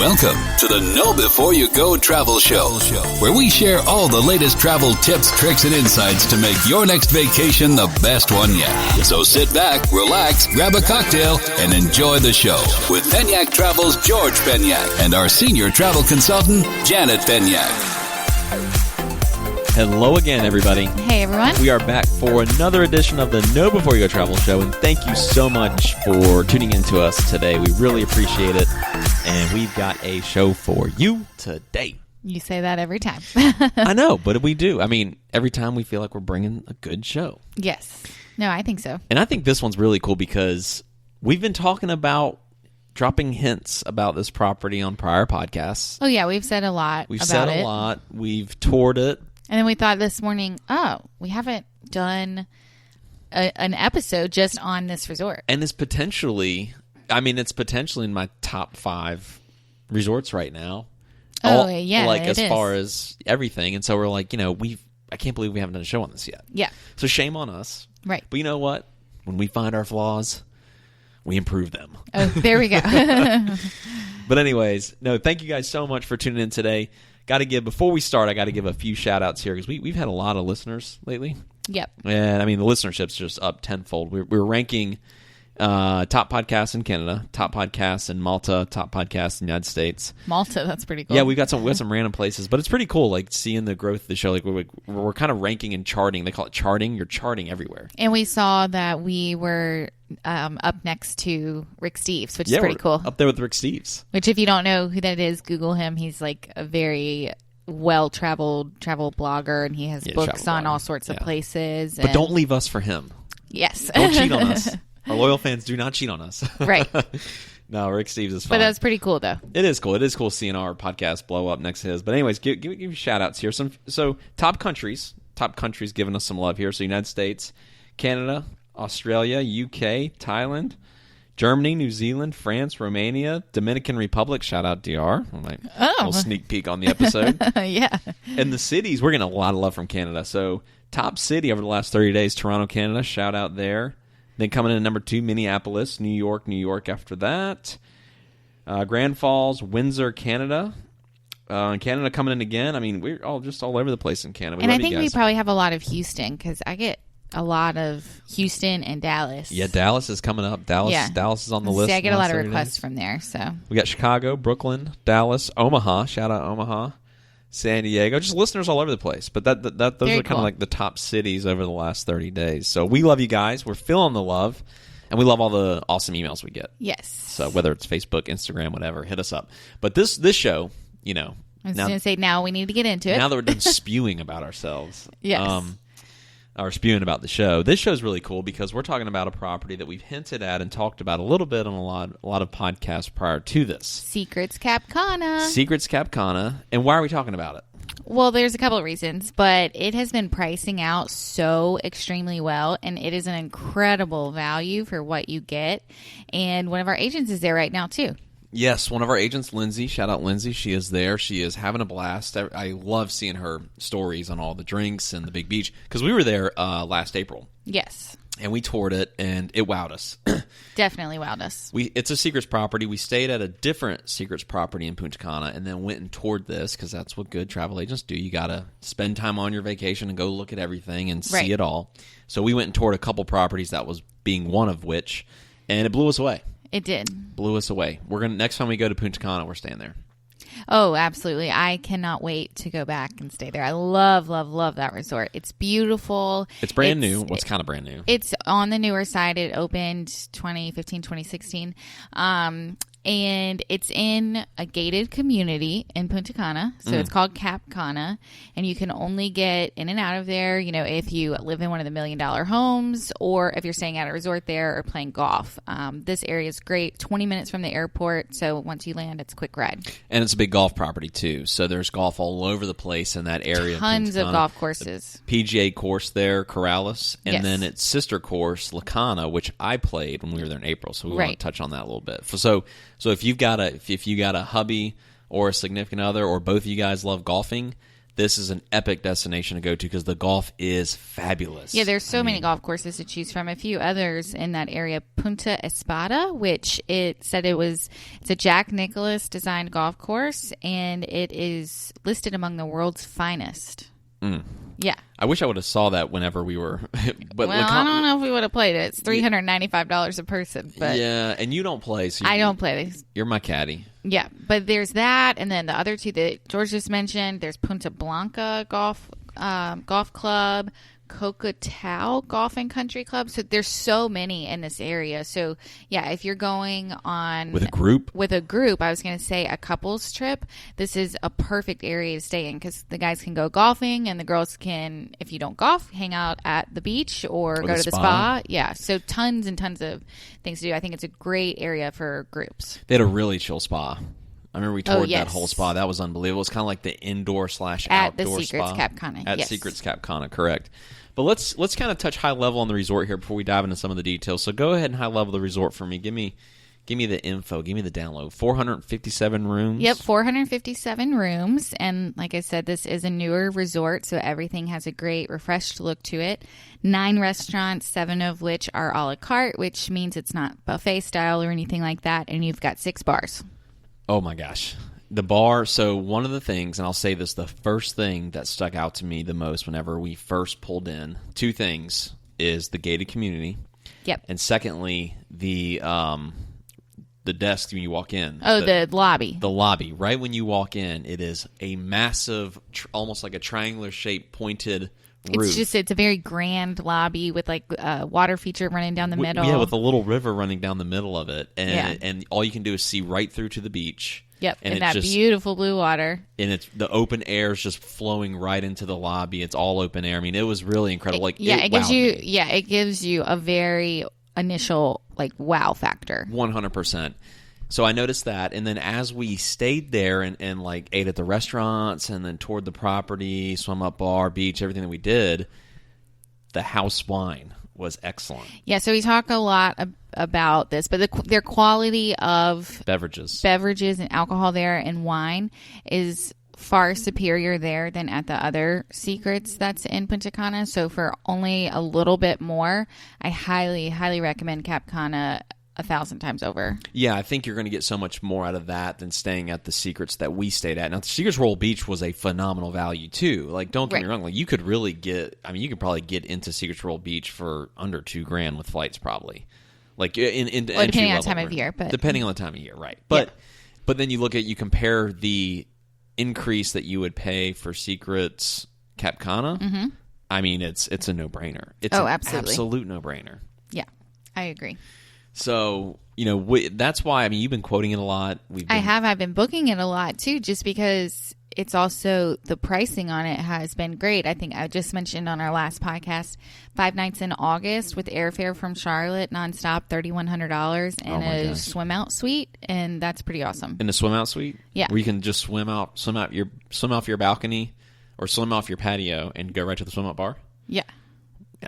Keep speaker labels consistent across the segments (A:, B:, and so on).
A: Welcome to the Know Before You Go Travel Show, where we share all the latest travel tips, tricks, and insights to make your next vacation the best one yet. So sit back, relax, grab a cocktail, and enjoy the show with Penyak Travel's George Penyak and our senior travel consultant, Janet Penyak.
B: Hello again, everybody.
C: Hey, everyone.
B: We are back for another edition of the Know Before You Go Travel Show, and thank you so much for tuning in to us today. We really appreciate it, and we've got a show for you today.
C: You say that every time.
B: I know, but we do. I mean, every time we feel like we're bringing a good show.
C: Yes. No, I think so.
B: And I think this one's really cool because we've been talking about dropping hints about this property on prior podcasts.
C: Oh, yeah, we've said a lot
B: We've
C: about
B: said
C: it.
B: a lot. We've toured it.
C: And then we thought this morning, we haven't done an episode just on this resort.
B: And it's potentially in my top 5 resorts right now.
C: Yeah,
B: like
C: it
B: as far as everything. And so we're like, I can't believe we haven't done a show on this yet.
C: Yeah.
B: So shame on us.
C: Right.
B: But you know what? When we find our flaws, we improve them.
C: Oh, there we go.
B: But anyways, no, thank you guys so much for tuning in today. Before we start, I got to give a few shout outs here because we've had a lot of listeners lately.
C: Yep.
B: And I mean, the listenership's just up tenfold. We're ranking top podcasts in Canada, top podcasts in Malta, top podcasts in the United States.
C: Malta, that's pretty cool.
B: Yeah, we got some random places, but it's pretty cool. Like seeing the growth of the show. Like we're kind of ranking and charting. They call it charting. You're charting everywhere.
C: And we saw that we were up next to Rick Steves, which is pretty cool.
B: Up there with Rick Steves.
C: Which, if you don't know who that is, Google him. He's like a very well-traveled travel blogger, and he has books on all sorts of places.
B: But don't leave us for him.
C: Yes.
B: Don't cheat on us. Our loyal fans do not cheat on us.
C: Right.
B: No, Rick Steves is fun.
C: But that's pretty cool, though.
B: It is cool. It is cool seeing our podcast blow up next to his. But anyways, give you shout-outs here. So top countries giving us some love here. So United States, Canada, Australia, UK, Thailand, Germany, New Zealand, France, Romania, Dominican Republic. Shout out DR. Little sneak peek on the episode.
C: Yeah.
B: And the cities, we're getting a lot of love from Canada. So top city over the last 30 days, Toronto, Canada. Shout out there. Then coming in at number 2, Minneapolis, New York after that. Grand Falls, Windsor, Canada. Canada coming in again. I mean, we're all over the place in Canada.
C: And I think we probably have a lot of Houston because I get a lot of Houston and Dallas.
B: Yeah, Dallas is coming up. Dallas is on the list.
C: See, I get a lot of requests from there. So
B: we got Chicago, Brooklyn, Dallas, Omaha. Shout out Omaha, San Diego. Just listeners all over the place. But those are kind of like the top cities over the last 30 days. So we love you guys. We're feeling the love, and we love all the awesome emails we get.
C: Yes.
B: So whether it's Facebook, Instagram, whatever, hit us up. But this show,
C: I was going to say, now we need to get into it.
B: Now that we're done spewing about ourselves.
C: Yes.
B: Or spewing about the show. This show is really cool because we're talking about a property that we've hinted at and talked about a little bit on a lot of podcasts prior to this.
C: Secrets Cap Cana.
B: Secrets Cap Cana. And why are we talking about it?
C: Well, there's a couple of reasons, but it has been pricing out so extremely well, and it is an incredible value for what you get. And one of our agents is there right now, too.
B: Yes, one of our agents, Lindsay. Shout out Lindsay. She is there. She is having a blast. I love seeing her stories on all the drinks and the big beach because we were there last April.
C: Yes.
B: And we toured it, and it wowed us.
C: Definitely wowed us.
B: It's a Secrets property. We stayed at a different Secrets property in Punta Cana and then went and toured this because that's what good travel agents do. You got to spend time on your vacation and go look at everything and see it all. So we went and toured a couple properties, that was being one of which, and it blew us away.
C: It did.
B: Blew us away. Next time we go to Punta Cana, we're staying there.
C: Oh, absolutely. I cannot wait to go back and stay there. I love, love, love that resort. It's beautiful.
B: It's brand new. What's kind of brand new?
C: It's on the newer side. It opened 2015, 2016. And it's in a gated community in Punta Cana. So it's called Cap Cana. And you can only get in and out of there, if you live in one of the $1 million homes or if you're staying at a resort there or playing golf. This area is great. 20 minutes from the airport. So once you land, it's a quick ride.
B: And it's a big golf property, too. So there's golf all over the place in that area.
C: Tons of golf courses.
B: PGA course there, Corrales. And then its sister course, La Cana, which I played when we were there in April. So we want to touch on that a little bit. So if you've got a hubby or a significant other or both of you guys love golfing, this is an epic destination to go to because the golf is fabulous.
C: Yeah, there's so many golf courses to choose from. A few others in that area, Punta Espada, which it's a Jack Nicklaus designed golf course, and it is listed among the world's finest. Yeah.
B: I wish I would have saw that whenever we were. But
C: I don't know if we would have played it. It's $395 a person. But
B: yeah, and you don't play. So
C: I don't play.
B: You're my caddy.
C: Yeah, but there's that, and then the other two that George just mentioned. There's Punta Blanca Golf Club, Coquetao Golf and Country Club. So there's so many in this area. So yeah, if you're going on
B: with a group,
C: I was going to say a couples trip, this is a perfect area to stay in because the guys can go golfing and the girls can, if you don't golf, hang out at the beach or go to the spa. Yeah, so tons and tons of things to do. I think it's a great area for groups.
B: They had a really chill spa. I remember we toured that whole spa. That was unbelievable. It's kind of like the indoor / outdoor spa.
C: At the Secrets Cap Cana.
B: At Secrets Cap Cana, correct. But let's kind of touch high level on the resort here before we dive into some of the details. So go ahead and high level the resort for me. Give me the info. Give me the download. 457 rooms.
C: Yep, 457 rooms. And like I said, this is a newer resort, so everything has a great refreshed look to it. 9 restaurants, 7 of which are a la carte, which means it's not buffet style or anything like that. And you've got 6 bars.
B: Oh my gosh. The bar, so one of the things, and I'll say this, the first thing that stuck out to me the most whenever we first pulled in, 2 things, is the gated community.
C: Yep.
B: And secondly, the desk when you walk in.
C: Oh, the lobby.
B: The lobby. Right when you walk in, it is a massive, almost like a triangular shaped pointed roof.
C: It's a very grand lobby with like a water feature running down the middle.
B: Yeah, with a little river running down the middle of it. And all you can do is see right through to the beach.
C: Yep, and that beautiful blue water.
B: And it's the open air is just flowing right into the lobby. It's all open air. I mean, it was really incredible.
C: It gives you a very initial like wow factor.
B: 100%. So I noticed that, and then as we stayed there and like ate at the restaurants and then toured the property, swum up bar, beach, everything that we did, the house wine was excellent.
C: Yeah, so we talk a lot about this, but their quality of beverages and alcohol there and wine is far superior there than at the other secrets that's in Punta Cana. So for only a little bit more, I highly, highly recommend Cap Cana 1,000 times over.
B: Yeah, I think you're going to get so much more out of that than staying at the Secrets that we stayed at. Now, the Secrets Royal Beach was a phenomenal value too. Like, don't get me wrong. Like, you could really you could probably get into Secrets Royal Beach for under $2,000 with flights, probably. Like depending
C: on the time of year, but
B: depending on the time of year, right? But then you compare the increase that you would pay for Secrets Cap Cana. Mm-hmm. I mean, it's a no brainer. It's an absolute no brainer.
C: Yeah, I agree.
B: So, that's why, you've been quoting it a lot.
C: I've been booking it a lot too, just because it's also, the pricing on it has been great. I think I just mentioned on our last podcast, 5 nights in August with airfare from Charlotte, nonstop, $3,100 and a swim out suite. And that's pretty awesome.
B: In the swim out suite?
C: Yeah.
B: Where you can just swim off your balcony or swim off your patio and go right to the swim out bar?
C: Yeah.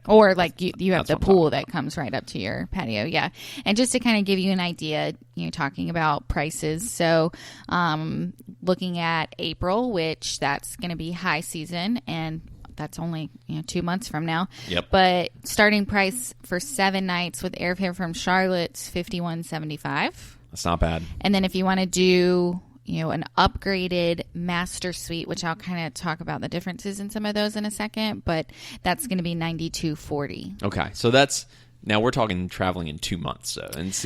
C: Or like you have the pool that comes right up to your patio. Yeah. And just to kind of give you an idea, talking about prices. So looking at April, which that's going to be high season, and that's only 2 months from now.
B: Yep.
C: But starting price for 7 nights with airfare from Charlotte's $51.75.
B: That's not bad.
C: And then if you want to do an upgraded master suite, which I'll kind of talk about the differences in some of those in a second, but that's going to be $92.40.
B: Okay, so now we're talking traveling in 2 months, so
C: that's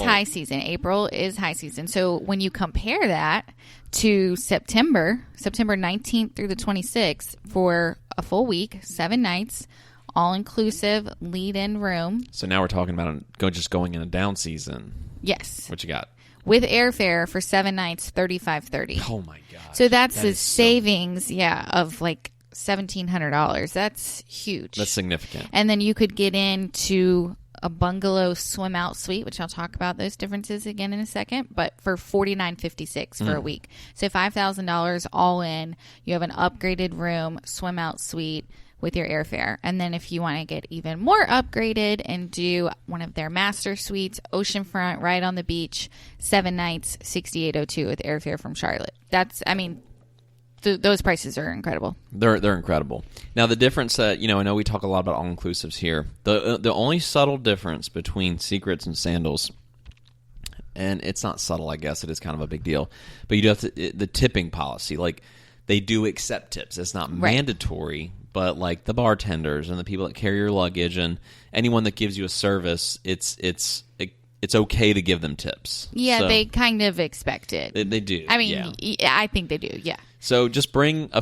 C: high season. April is high season. So when you compare that to September 19th through the 26th for a full week, 7 nights, all inclusive, lead-in room.
B: So now we're talking about just going in a down season.
C: Yes.
B: What you got?
C: With airfare for 7 nights, $35.30.
B: Oh my god!
C: So that's a savings, of like $1,700. That's huge.
B: That's significant.
C: And then you could get into a bungalow swim out suite, which I'll talk about those differences again in a second, but for $49.56 for a week. So $5,000 all in. You have an upgraded room, swim out suite with your airfare. And then if you want to get even more upgraded and do one of their master suites, oceanfront, right on the beach, 7 nights, $68.02 with airfare from Charlotte. That's those prices are incredible.
B: They're incredible. Now the difference that I know we talk a lot about all inclusives here. The only subtle difference between Secrets and Sandals, and it's not subtle, I guess it is kind of a big deal, but you do have the tipping policy. Like they do accept tips. It's not mandatory, but like the bartenders and the people that carry your luggage and anyone that gives you a service, it's okay to give them tips.
C: Yeah,
B: so,
C: they kind of expect it.
B: They do.
C: I mean, I think they do. Yeah.
B: So just bring some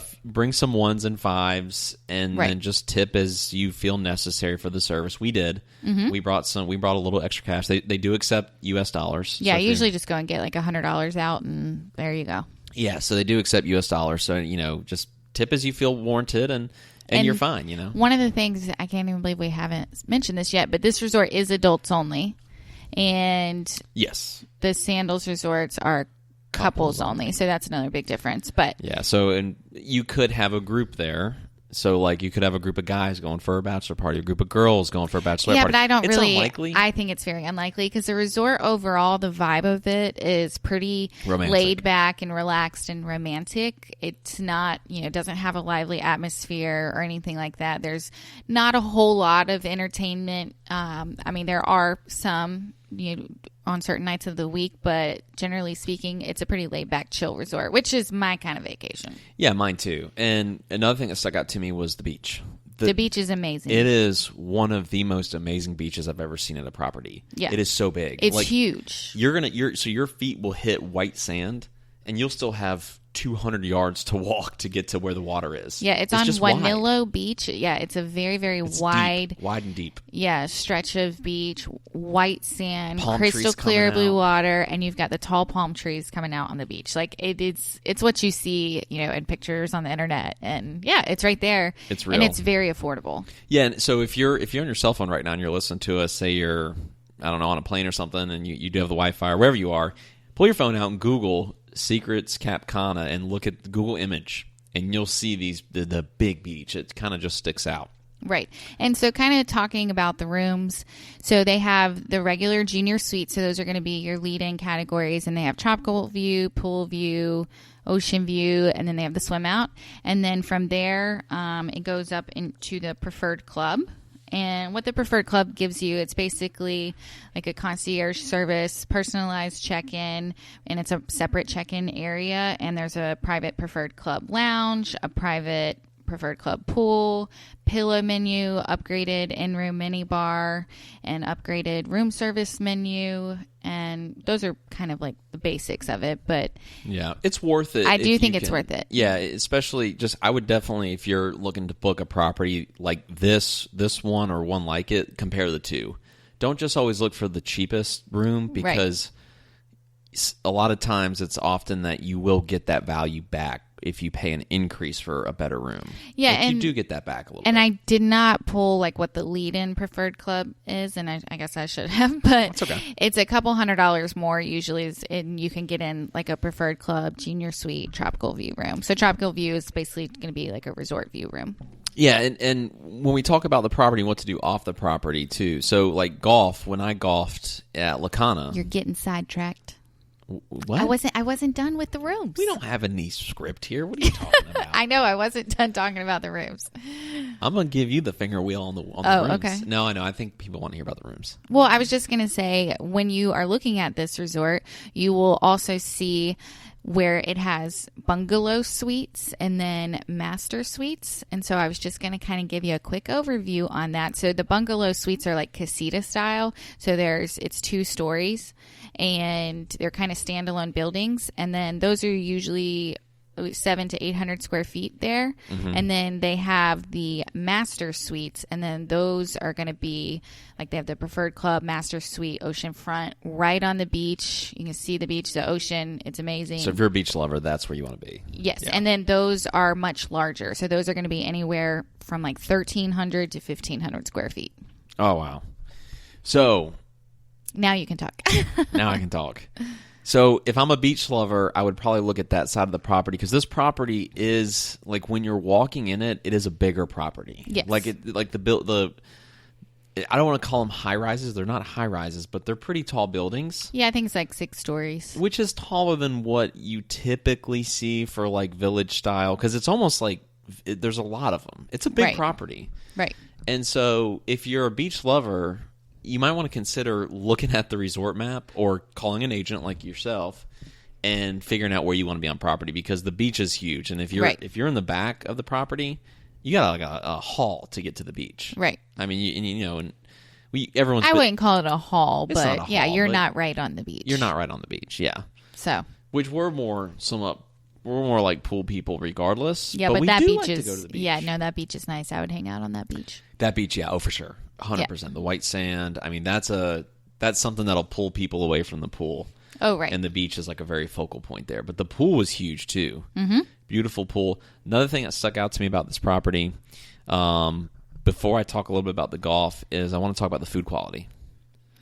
B: 1s and 5s, and then just tip as you feel necessary for the service. We did. Mm-hmm. We brought a little extra cash. They do accept U.S. dollars.
C: Yeah, so usually just go and get like $100 out, and there you go.
B: Yeah, so they do accept U.S. dollars. So just tip as you feel warranted, and you're fine.
C: One of the things, I can't even believe we haven't mentioned this yet, but this resort is adults only, and
B: yes,
C: the Sandals resorts are couples only, so that's another big difference. But
B: yeah, so and you could have a group there. So, like, you could have a group of guys going for a bachelor party, a group of girls going for a bachelor party.
C: Yeah, but I don't
B: it's
C: really.
B: Unlikely.
C: I think it's very unlikely because the resort overall, the vibe of it is pretty laid back and relaxed and romantic. It's not, doesn't have a lively atmosphere or anything like that. There's not a whole lot of entertainment. I mean, there are some, on certain nights of the week, but generally speaking, it's a pretty laid-back, chill resort, which is my kind of vacation.
B: Yeah, mine too. And another thing that stuck out to me was the beach.
C: The beach is amazing.
B: It is one of the most amazing beaches I've ever seen at a property.
C: Yeah.
B: It is so big.
C: It's huge.
B: So your feet will hit white sand, and you'll still have 200 yards to walk to get to where the water is.
C: Yeah, it's on Wanillo Beach. Yeah, it's a very, very wide
B: and deep.
C: Yeah, stretch of beach, white sand,
B: palm
C: crystal clear blue
B: out.
C: Water, and you've got the tall palm trees coming out on the beach. Like it's what you see, in pictures on the internet, and yeah, it's right there.
B: It's real,
C: and it's very affordable.
B: Yeah, and so if you're on your cell phone right now and you're listening to us, say you're on a plane or something, and you do have the Wi-Fi or wherever you are, pull your phone out and Google Secrets Cap Cana and look at the Google image, and you'll see the big beach. It kind of just sticks out.
C: Right. And so kind of talking about the rooms, so they have the regular junior suite, so those are going to be your lead-in categories, and they have tropical view, pool view, ocean view, and then they have the swim out. And then from there, it goes up into the preferred club. And what the preferred club gives you, it's basically like a concierge service, personalized check-in, and it's a separate check-in area. And there's a private preferred club lounge, a private preferred club pool, pillow menu, upgraded in-room mini bar, and upgraded room service menu. And those are kind of like the basics of it, but
B: yeah, it's worth it.
C: I do think it's worth it.
B: Yeah, especially I would definitely, if you're looking to book a property like this one or one like it, compare the two. Don't just always look for the cheapest room, because a lot of times it's often that you will get that value back if you pay an increase for a better room.
C: Yeah, and
B: you do get that back a little bit.
C: And I did not pull like what the lead-in preferred club is, and I guess I should have, but
B: that's okay.
C: It's a couple $100 more usually, and you can get in like a preferred club, junior suite, tropical view room. So tropical view is basically going to be like a resort view room.
B: Yeah, and when we talk about the property and what to do off the property too, so like golf, when I golfed at La Cana.
C: You're getting sidetracked.
B: What?
C: I wasn't done with the rooms.
B: We don't have any script here. What are you talking about?
C: I know I wasn't done talking about the rooms.
B: I'm gonna give you the finger wheel on the rooms.
C: Okay.
B: No, I know. I think people want to hear about the rooms.
C: Well, I was just gonna say, when you are looking at this resort, you will also see where it has bungalow suites and then master suites. And so I was just going to kind of give you a quick overview on that. So the bungalow suites are like casita style. So it's 2 stories and they're kind of standalone buildings. And then those are usually 700 to 800 square feet there. Mm-hmm. And then they have the master suites, and then those are going to be like, they have the preferred club, master suite, oceanfront, right on the beach. You can see the beach, the ocean. It's amazing.
B: So if you're a beach lover, that's where you want to be.
C: Yes. Yeah. And then those are much larger. So those are going to be anywhere from like 1,300 to 1,500 square feet.
B: Oh, wow. So
C: now you can talk.
B: Now I can talk. So if I'm a beach lover, I would probably look at that side of the property, because this property is like, when you're walking in it, it is a bigger property.
C: Yes.
B: Like I don't want to call them high rises. They're not high rises, but they're pretty tall buildings.
C: Yeah, I think it's like 6 stories.
B: Which is taller than what you typically see for like village style, because it's almost like there's a lot of them. It's a big property.
C: Right.
B: And so if you're a beach lover, you might want to consider looking at the resort map or calling an agent like yourself and figuring out where you want to be on property, because the beach is huge. And if you're in the back of the property, you got like a haul to get to the beach.
C: Right.
B: I mean, you know, and everyone's.
C: I wouldn't call it a haul,
B: it's not a
C: but
B: haul,
C: you're
B: but
C: not right on the beach.
B: You're not right on the beach, yeah.
C: So.
B: Which we're more like pool people regardless.
C: Yeah, but
B: we
C: that
B: do
C: beach
B: like
C: is.
B: to go to the beach.
C: Yeah, no, that beach is nice. I would hang out on that beach.
B: That beach, yeah, for sure, 100%. The white sand. I mean, that's something that'll pull people away from the pool.
C: Oh, right.
B: And the beach is like a very focal point there. But the pool was huge too.
C: Mm-hmm.
B: Beautiful pool. Another thing that stuck out to me about this property, before I talk a little bit about the golf, is I want to talk about the food quality.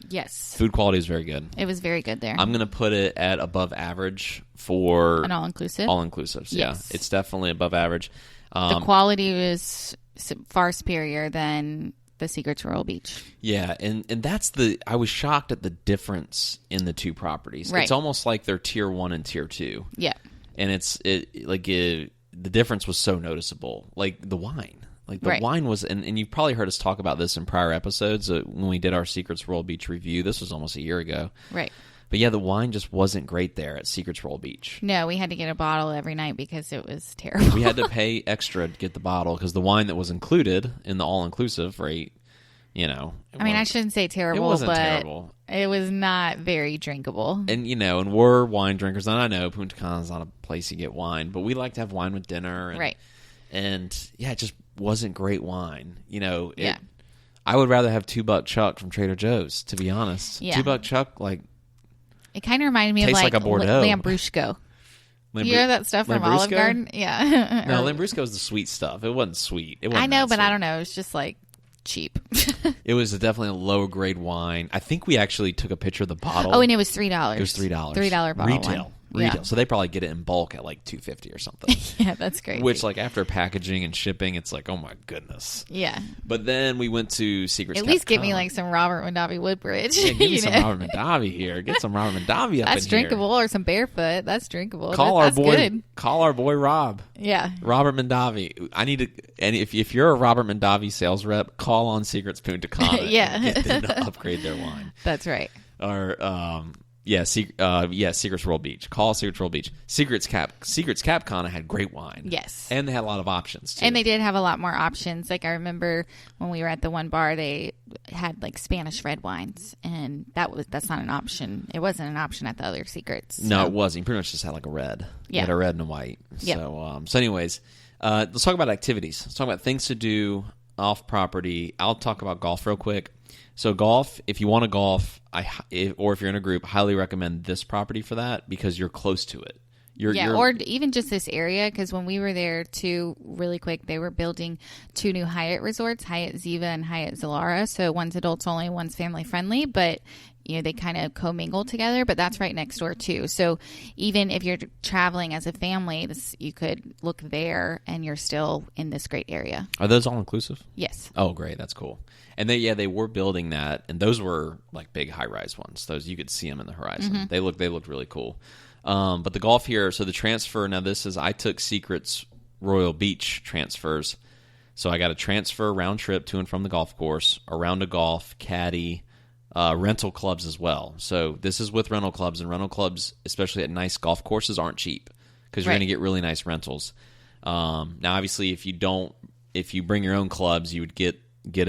C: Yes.
B: Food quality is very good.
C: It was very good there.
B: I'm going to put it at above average for
C: an all-inclusive.
B: All-inclusives, yeah.
C: Yes.
B: It's definitely above average.
C: The quality was far superior than the Secrets Royal Beach.
B: Yeah, and that's I was shocked at the difference in the two properties.
C: Right.
B: It's almost like they're tier 1 and tier 2.
C: Yeah.
B: And the difference was so noticeable. Like the wine. Like the wine was, and you've probably heard us talk about this in prior episodes when we did our Secrets Royal Beach review. This was almost a year ago.
C: Right.
B: But yeah, the wine just wasn't great there at Secrets Royal Beach.
C: No, we had to get a bottle every night because it was terrible.
B: We had to pay extra to get the bottle because the wine that was included in the all-inclusive rate, you know.
C: I mean, I shouldn't say terrible,
B: it wasn't
C: but
B: terrible.
C: It was not very drinkable.
B: And, you know, and we're wine drinkers. And I know Punta Cana is not a place you get wine, but we like to have wine with dinner. And,
C: right.
B: And, yeah, it just wasn't great wine. You know,
C: yeah.
B: I would rather have $2 Chuck from Trader Joe's, to be honest.
C: Yeah.
B: $2 Chuck, like...
C: It kind of reminded me of
B: Tastes
C: like
B: a Bordeaux.
C: Lambrusco. You hear that stuff from Olive Garden? Yeah.
B: No, Lambrusco is the sweet stuff. It wasn't sweet. It wasn't
C: I know, but
B: sweet.
C: I don't know. It's just like cheap.
B: It was definitely a lower grade wine. I think we actually took a picture of the bottle.
C: Oh, and it was $3.
B: It was $3.
C: $3 bottle
B: retail.
C: wine.
B: Retail.
C: Yeah.
B: So they probably get it in bulk at like $2.50 or something.
C: Yeah, that's great.
B: Which, like, after packaging and shipping, it's like, oh my goodness.
C: Yeah.
B: But then we went to Secrets.
C: At least give me like some Robert Mondavi Woodbridge.
B: Yeah, give me some Robert Mondavi here. Get some Robert Mondavi up
C: That's
B: in
C: drinkable,
B: here.
C: or some Barefoot. That's drinkable.
B: Call
C: that's
B: our boy.
C: Good.
B: Call our boy Rob.
C: Yeah.
B: Robert Mondavi. I need to. And if you're a Robert Mondavi sales rep, call on Secrets Punta Cana.
C: Yeah.
B: And get them to upgrade their wine.
C: That's right.
B: Or Secrets Royal Beach. Call Secrets Royal Beach. Secrets Cap Cana had great wine.
C: Yes.
B: And they had a lot of options too.
C: And they did have a lot more options. Like I remember when we were at the one bar, they had like Spanish red wines, and that's not an option. It wasn't an option at the other Secrets. So.
B: No, it wasn't. You pretty much just had like a red.
C: Yeah.
B: You had a red and a white.
C: Yep.
B: So anyways, let's talk about activities. Let's talk about things to do off property. I'll talk about golf real quick. So golf, if you want to golf, or if you're in a group, highly recommend this property for that because you're close to it.
C: Or even just this area, because when we were there too, really quick, they were building 2 new Hyatt resorts, Hyatt Ziva and Hyatt Zilara. So one's adults only, one's family friendly, but they kind of commingle together. But that's right next door too. So even if you're traveling as a family, you could look there, and you're still in this great area.
B: Are those all inclusive?
C: Yes.
B: Oh, great, that's cool. And they were building that, and those were like big high rise ones. Those you could see them in the horizon. Mm-hmm. They looked really cool. But the golf here, so the transfer, now I took Secrets Royal Beach transfers. So I got a transfer round trip to and from the golf course, a round of golf, caddy, rental clubs as well. So this is with rental clubs, and rental clubs, especially at nice golf courses, aren't cheap because you're going to get really nice rentals. Now, obviously, if you bring your own clubs, you would get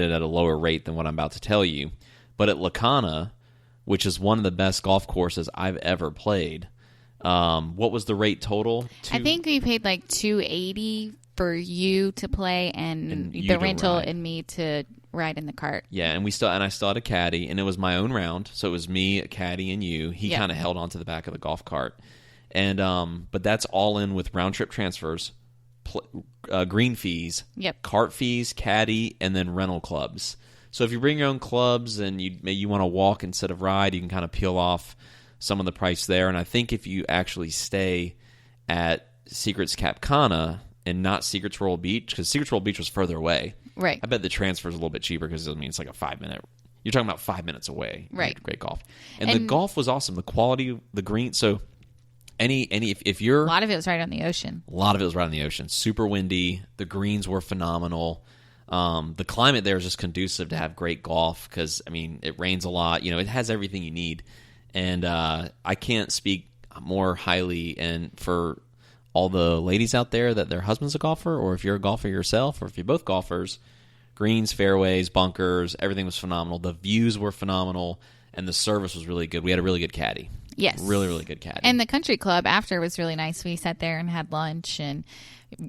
B: it at a lower rate than what I'm about to tell you. But at La Cana, which is one of the best golf courses I've ever played, what was the rate total?
C: I think we paid like $280 for you to play and the rental
B: ride.
C: and me to ride in the cart.
B: Yeah, and I still had a caddy, and it was my own round, so it was me, a caddy, and you. He kind of held onto the back of the golf cart, and but that's all in with round trip transfers, green fees, cart fees, caddy, and then rental clubs. So if you bring your own clubs and you want to walk instead of ride, you can kind of peel off some of the price there. And I think if you actually stay at Secrets Cap Cana and not Secrets Royal Beach, because Secrets Royal Beach was further away.
C: Right.
B: I bet the transfer is a little bit cheaper because it's like a 5-minute. You're talking about 5 minutes away.
C: Right.
B: Great golf. And the golf was awesome. The quality, the green. So if you're...
C: A lot of it was right on the ocean.
B: A lot of it was right on the ocean. Super windy. The greens were phenomenal. The climate there is just conducive to have great golf because, I mean, it rains a lot. It has everything you need. And I can't speak more highly and for all the ladies out there that their husband's a golfer, or if you're a golfer yourself, or if you're both golfers, greens, fairways, bunkers, everything was phenomenal. The views were phenomenal, and the service was really good. We had a really good caddy.
C: Yes.
B: Really, really good caddy.
C: And the country club after was really nice. We sat there and had lunch, and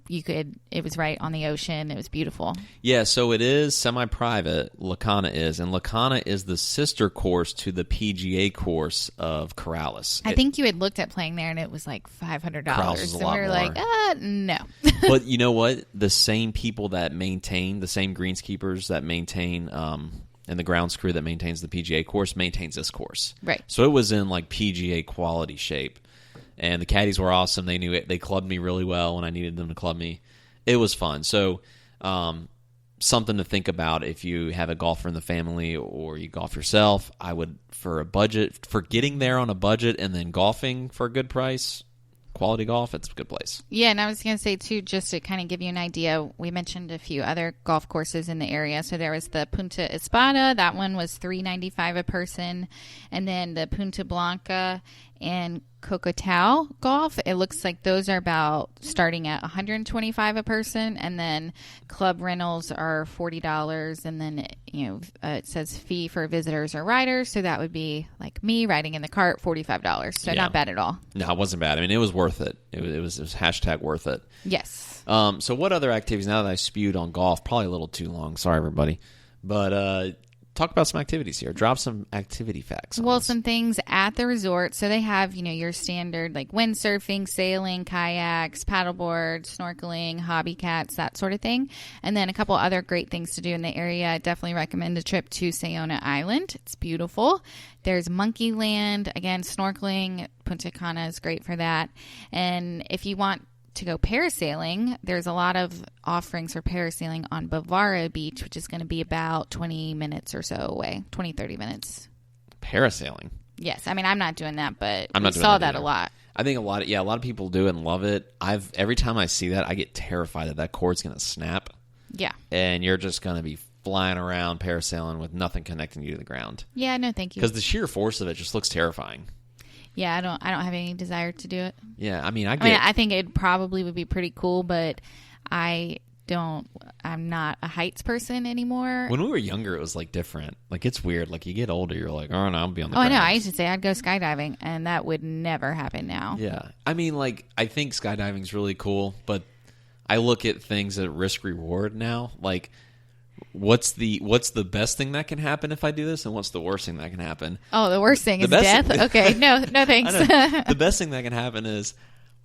C: it was right on the ocean. It was beautiful.
B: Yeah, so it is semi-private, La Cana is, and La Cana is the sister course to the PGA course of Corrales.
C: I think you had looked at playing there, and it was like $500.
B: Corrales is a
C: and
B: lot
C: we were
B: more.
C: like, no.
B: But you know what? The same people that maintain, the same greenskeepers that maintain, and the grounds crew that maintains the PGA course maintains this course.
C: Right.
B: So it was in like PGA quality shape. And the caddies were awesome. They knew it. They clubbed me really well when I needed them to club me. It was fun. So something to think about if you have a golfer in the family or you golf yourself. I would, for getting there on a budget and then golfing for a good price, quality golf, it's a good place.
C: Yeah, and I was going to say, too, just to kind of give you an idea, we mentioned a few other golf courses in the area. So there was the Punta Espada. That one was $395 a person. And then the Punta Blanca and Cocotao golf, it looks like those are about starting at $125 a person, and then club rentals are $40, and then it says fee for visitors or riders, so that would be like me riding in the cart, $45. So not bad at all.
B: No, it wasn't bad. I mean, it was worth it. It was hashtag worth it.
C: Yes.
B: So what other activities? Now that I spewed on golf, probably a little too long. Sorry, everybody, but talk about some activities here. Drop some activity facts.
C: Well, some things at the resort. So they have, your standard like windsurfing, sailing, kayaks, paddleboard, snorkeling, hobby cats, that sort of thing. And then a couple other great things to do in the area. I definitely recommend a trip to Sayona Island. It's beautiful. There's Monkey Land. Again, snorkeling. Punta Cana is great for that. And if you want to go parasailing, there's a lot of offerings for parasailing on Bavara Beach, which is going to be about 20 minutes or so away, 20, 30 minutes.
B: Parasailing?
C: Yes. I mean, I'm not doing that, but
B: we
C: saw that a lot.
B: I think a lot of people do it and love it. Every time I see that, I get terrified that cord's going to snap.
C: Yeah.
B: And you're just going to be flying around parasailing with nothing connecting you to the ground.
C: Yeah, no, thank you.
B: Because the sheer force of it just looks terrifying.
C: Yeah, I don't have any desire to do it.
B: Yeah, I mean,
C: I think it probably would be pretty cool, but I'm not a heights person anymore.
B: When we were younger, it was like different. Like it's weird. Like you get older, you're like, oh no, I'll be on the ground.
C: I know. I used to say I'd go skydiving, and that would never happen now.
B: Yeah. I mean, like, I think skydiving's really cool, but I look at things at risk reward now. Like, what's the best thing that can happen if I do this, and what's the worst thing that can happen?
C: Oh, the worst thing is death? Okay, no thanks.
B: The best thing that can happen is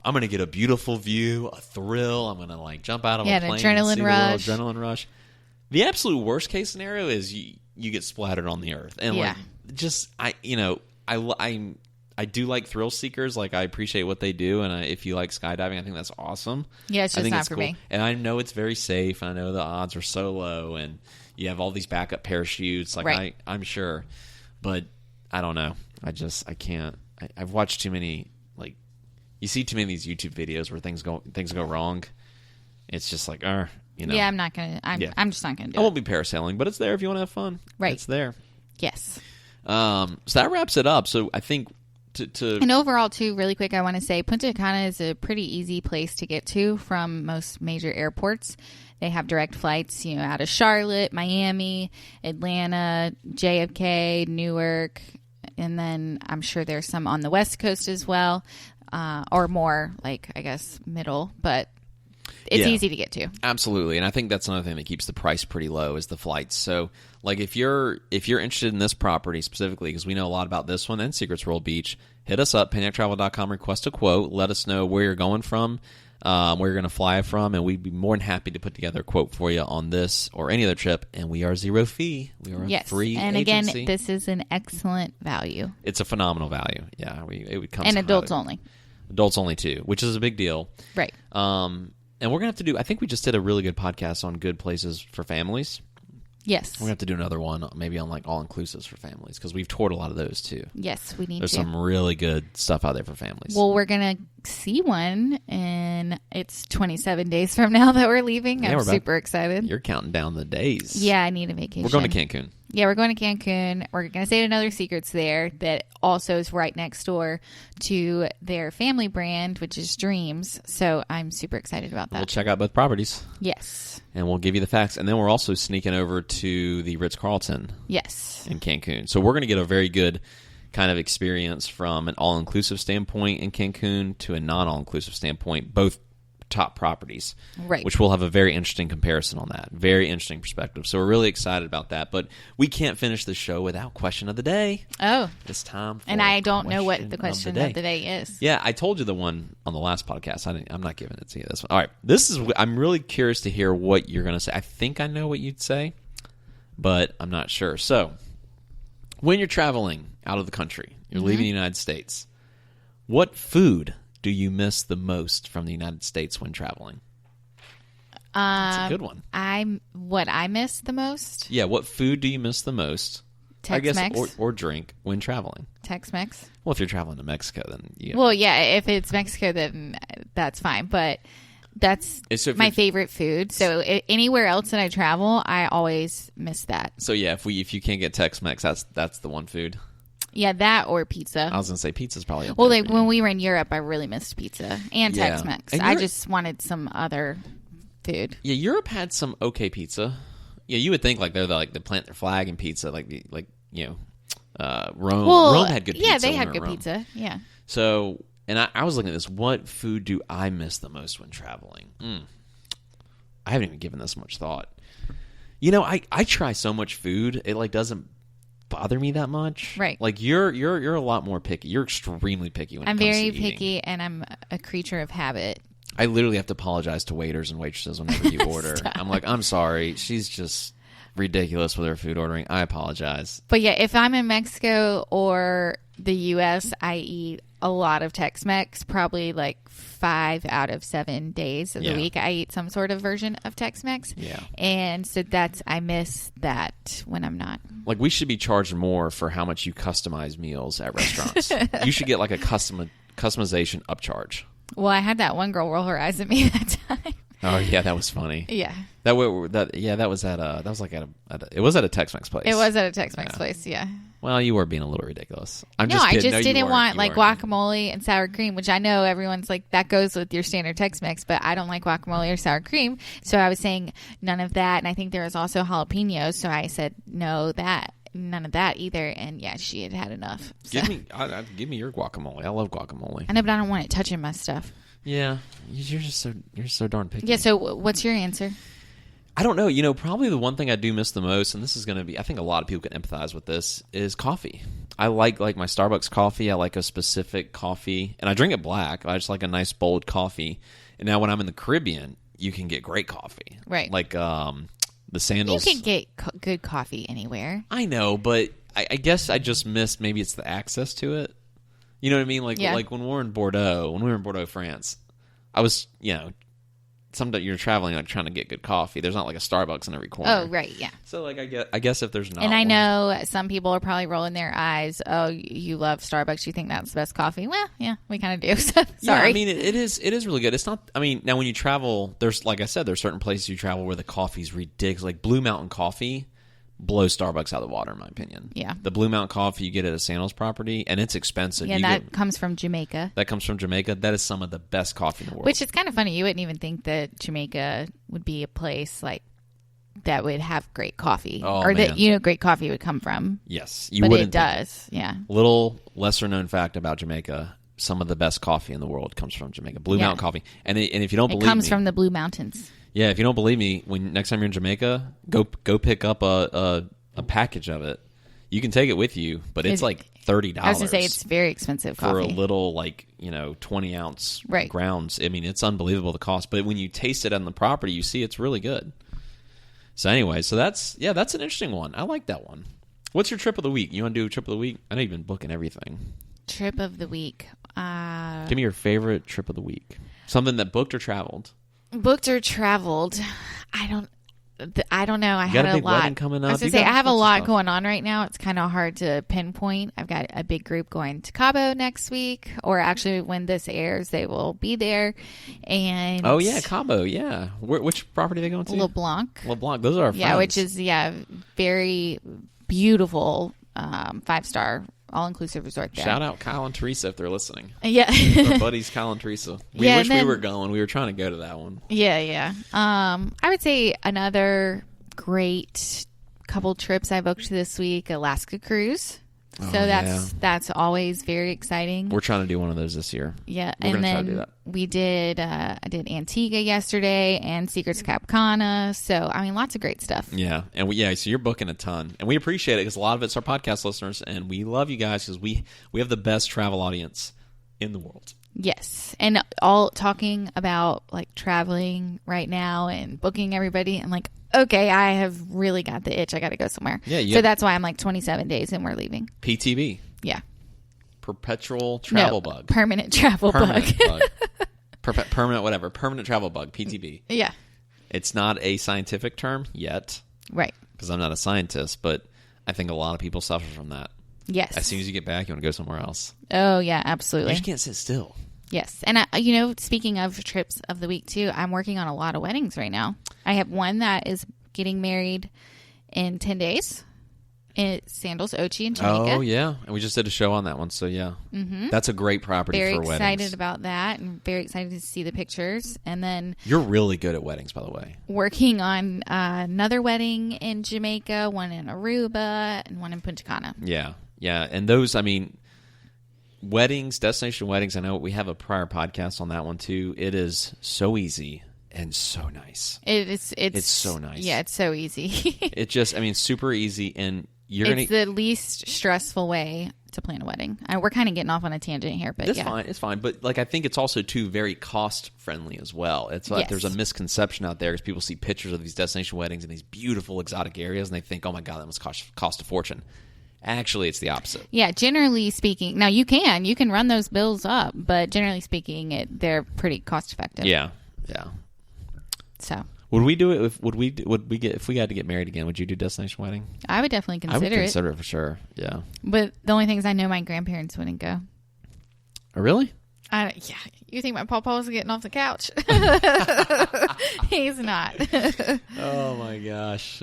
B: I'm going to get a beautiful view, a thrill. I'm going to like jump out of a plane,
C: adrenaline rush.
B: Adrenaline rush. The absolute worst case scenario is you get splattered on the earth, and like just I do like thrill seekers. Like I appreciate what they do, and if you like skydiving, I think that's awesome.
C: Yeah, it's just not for me.
B: And I know it's very safe. I know the odds are so low, and you have all these backup parachutes. Like I'm sure, but I don't know. I can't. I've watched too many. Like you see too many of these YouTube videos where things go wrong. It's just like,
C: Yeah, I'm not gonna. I'm just not gonna do it.
B: I won't be parasailing, but it's there if you want to have fun.
C: Right,
B: it's there.
C: Yes.
B: So that wraps it up. So I think.
C: And overall, too, really quick, I want to say Punta Cana is a pretty easy place to get to from most major airports. They have direct flights, out of Charlotte, Miami, Atlanta, JFK, Newark, and then I'm sure there's some on the West Coast as well, or more, like, I guess, middle, but it's easy to get to.
B: Absolutely, and I think that's another thing that keeps the price pretty low is the flights. So, like if you're interested in this property specifically, because we know a lot about this one and Secrets Royal Beach, hit us up, PenyakTravel.com, request a quote, let us know where you're going from, where you're going to fly from, and we'd be more than happy to put together a quote for you on this or any other trip, and we are zero fee. We are a free
C: and
B: agency.
C: Again, this is an excellent value.
B: It's a phenomenal value. Yeah, it would come
C: and adults only.
B: Adults only too, which is a big deal.
C: Right.
B: And we're going to have to do, I think we just did a really good podcast on good places for families.
C: Yes.
B: We're going to have to do another one, maybe on like all-inclusives for families, because we've toured a lot of those too.
C: Yes, we need
B: There's
C: to.
B: some really good stuff out there for families.
C: Well, we're going to see one, and it's 27 days from now that we're leaving.
B: Yeah,
C: I'm
B: we're
C: super excited.
B: You're counting down the days.
C: Yeah, I need a vacation.
B: We're going to Cancun.
C: Yeah, we're going to Cancun. We're going to stay at Another Secrets there that also is right next door to their family brand, which is Dreams. So I'm super excited about that.
B: We'll check out both properties.
C: Yes.
B: And we'll give you the facts. And then we're also sneaking over to the Ritz-Carlton.
C: Yes.
B: In Cancun. So we're going to get a very good kind of experience from an all-inclusive standpoint in Cancun to a non-all-inclusive standpoint, both top properties,
C: right?
B: Which we'll have a very interesting comparison on that. Very interesting perspective. So we're really excited about that. But we can't finish the show without question of the day.
C: Oh,
B: it's time. For
C: and I don't know what the question of the day is.
B: Yeah, I told you the one on the last podcast. I'm not giving it to you this one. All right, this is. I'm really curious to hear what you're going to say. I think I know what you'd say, but I'm not sure. So, when you're traveling out of the country, you're leaving the United States. What food do you miss the most from the United States when traveling? That's a good one.
C: What I miss the most?
B: Yeah, what food do you miss the most?
C: Tex-Mex.
B: I guess, or drink when traveling.
C: Tex-Mex.
B: Well, if you're traveling to Mexico, then
C: Well, yeah, if it's Mexico, then that's fine. But that's my favorite food. So anywhere else that I travel, I always miss that.
B: So yeah, if you can't get Tex-Mex, that's the one food.
C: Yeah, that or pizza.
B: I was going to say pizza's probably up
C: well,
B: there
C: like when we were in Europe, I really missed pizza and Tex-Mex.
B: And
C: I just wanted some other food.
B: Yeah, Europe had some okay pizza. Yeah, you would think like they're the plant their flag in pizza, like Rome.
C: Well,
B: Rome had good pizza.
C: Yeah, they had good pizza. Yeah.
B: So, and I was looking at this. What food do I miss the most when traveling? I haven't even given this much thought. I try so much food. It like doesn't bother me that much.
C: Right.
B: Like you're a lot more picky. You're extremely picky when it comes to eating. I'm
C: very picky, and I'm a creature of habit.
B: I literally have to apologize to waiters and waitresses whenever you order. I'm like, I'm sorry. She's just ridiculous with her food ordering. I apologize.
C: But yeah, if I'm in Mexico or the U.S., I eat a lot of Tex-Mex. Probably like 5 out of 7 days of the week, I eat some sort of version of Tex-Mex.
B: Yeah. And
C: so I miss that when I'm not.
B: Like we should be charged more for how much you customize meals at restaurants. You should get like a customization upcharge.
C: Well, I had that one girl roll her eyes at me that time.
B: Oh yeah, that was funny.
C: Yeah.
B: That was it was at a Tex-Mex place.
C: It was at a Tex-Mex place, yeah.
B: Well, you were being a little ridiculous.
C: I just didn't want like guacamole and sour cream, which I know everyone's like that goes with your standard Tex-Mex, but I don't like guacamole or sour cream. So I was saying none of that, and I think there was also jalapenos, so I said no, none of that either. And yeah, she had enough. So.
B: Give me your guacamole. I love guacamole.
C: I know, but I don't want it touching my stuff.
B: Yeah, you're so darn picky.
C: Yeah. So what's your answer?
B: I don't know. Probably the one thing I do miss the most, and this is going to be, I think a lot of people can empathize with this, is coffee. I like my Starbucks coffee. I like a specific coffee, and I drink it black. I just like a nice bold coffee. And now when I'm in the Caribbean, you can get great coffee,
C: right?
B: Like the Sandals.
C: You can get good coffee anywhere.
B: I know, but I guess I just missed. Maybe it's the access to it. You know what I mean? Like when we were in Bordeaux, France, I was, sometimes you're traveling, like trying to get good coffee. There's not like a Starbucks in every corner.
C: Oh, right, yeah.
B: So like I guess if there's not,
C: and I know some people are probably rolling their eyes. Oh, you love Starbucks? You think that's the best coffee? Well, yeah, we kind of do. So, sorry.
B: Yeah, I mean it is really good. It's not. I mean, now when you travel, there's like I said, there's certain places you travel where the coffee's ridiculous. Like Blue Mountain Coffee blows Starbucks out of the water, in my opinion.
C: Yeah.
B: The Blue Mountain coffee you get at a Sandals property, and it's expensive.
C: Yeah, that comes from Jamaica.
B: That comes from Jamaica. That is some of the best coffee in the world.
C: Which is kind of funny. You wouldn't even think that Jamaica would be a place like that would have great coffee. That great coffee would come from.
B: Yes.
C: But it does, yeah.
B: Little lesser known fact about Jamaica, some of the best coffee in the world comes from Jamaica. Blue Mountain Coffee. And if you don't believe me,
C: it comes from the Blue Mountains.
B: Yeah, if you don't believe me, when next time you're in Jamaica, go pick up a package of it. You can take it with you, but it's like $30.
C: I was going to say it's very expensive coffee.
B: For a little 20-ounce grounds. I mean, it's unbelievable the cost. But when you taste it on the property, you see it's really good. So anyway, that's an interesting one. I like that one. What's your trip of the week? You want to do a trip of the week? I know you've been booking everything.
C: Trip of the week.
B: Give me your favorite trip of the week. Something that booked or traveled.
C: Booked or traveled? I don't know. I
B: You got
C: had
B: a big
C: lot
B: wedding coming up.
C: I was gonna
B: You
C: say
B: got
C: I have a
B: lots of
C: lot
B: stuff.
C: going on right now. It's kind of hard to pinpoint. I've got a big group going to Cabo next week, or actually when this airs, they will be there. And
B: Oh yeah, Cabo. Yeah, which property are they going to?
C: LeBlanc.
B: LeBlanc. Those are our friends.
C: Yeah, which is very beautiful 5-star all-inclusive resort there.
B: Shout out Kyle and Teresa if they're listening.
C: Yeah.
B: Our buddies Kyle and Teresa. We
C: Yeah,
B: wish
C: and then-
B: we were going. We were trying to go to that one.
C: Yeah. I would say another great couple trips I booked this week, Alaska cruise. So that's always very exciting.
B: We're trying to do one of those this year.
C: Yeah,
B: We're
C: and
B: gonna try to
C: then
B: do that.
C: we did. I did Antigua yesterday and Secrets Cap Cana. So I mean, lots of great stuff.
B: Yeah, and so you're booking a ton, and we appreciate it because a lot of it's our podcast listeners, and we love you guys because we have the best travel audience in the world.
C: Yes, and all talking about like traveling right now and booking everybody. I'm like, okay, I have really got the itch. I got to go somewhere.
B: Yeah,
C: so that's why I'm like 27 days and we're leaving.
B: PTB,
C: Yeah,
B: perpetual travel
C: No,
B: bug,
C: permanent travel
B: permanent
C: bug.
B: bug, permanent whatever, permanent travel bug, PTB.
C: Yeah,
B: It's not a scientific term yet
C: right.
B: because I'm not a scientist, but I think a lot of people suffer from that.
C: Yes.
B: As soon as you get back, you want to go somewhere else.
C: Oh yeah,
B: You
C: absolutely.
B: just can't sit still.
C: Yes. And, speaking of trips of the week, too, I'm working on a lot of weddings right now. I have one that is getting married in 10 days. It's Sandals Ochi in Jamaica.
B: Oh, yeah. And we just did a show on that one. So, yeah. Mm-hmm. That's a great property
C: Very
B: for weddings.
C: excited about that and very excited to see the pictures. And then
B: You're really good at weddings, by the way.
C: working on another wedding in Jamaica, one in Aruba, and one in Punta Cana.
B: Yeah. Yeah. And those, I mean, weddings, destination weddings, I know we have a prior podcast on that one, too. It is so easy and so nice.
C: It's
B: so nice.
C: Yeah, it's so easy.
B: It just, I mean, super easy. And you're going
C: It's
B: to...
C: the least stressful way to plan a wedding. We're kind of getting off on a tangent here, but
B: It's
C: yeah.
B: fine. It's fine. But like, I think it's also too very cost friendly as well. It's like
C: Yes.
B: there's a misconception out there because people see pictures of these destination weddings in these beautiful exotic areas and they think, oh my God, that must cost a fortune. Actually, it's the opposite.
C: Yeah, generally speaking, now you can run those bills up, but generally speaking, they're pretty cost effective.
B: Yeah.
C: So
B: Would we do it? Would we if we had to get married again? Would you do destination wedding?
C: I would definitely
B: I would
C: consider it.
B: consider it for sure. Yeah.
C: But the only thing is, I know my grandparents wouldn't go.
B: Oh, really?
C: Yeah, you think my papa was getting off the couch? He's not.
B: Oh my gosh!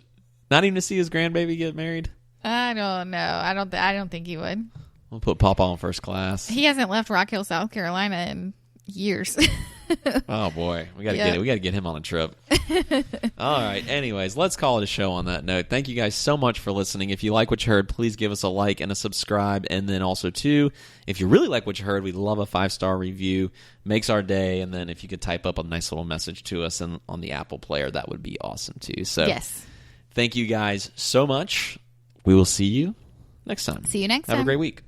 B: Not even to see his grandbaby get married.
C: I don't know. I don't think he would.
B: We'll put Papa on first class.
C: He hasn't left Rock Hill, South Carolina in years.
B: Oh boy, we got to
C: Yeah.
B: get him on a trip. All right. Anyways, let's call it a show on that note. Thank you guys so much for listening. If you like what you heard, please give us a like and a subscribe. And then also too, if you really like what you heard, we'd love a 5-star review. Makes our day. And then if you could type up a nice little message to us on the Apple player, that would be awesome too. So
C: Yes.
B: Thank you guys so much. We will see you next time.
C: See you next
B: Have
C: time.
B: a great week.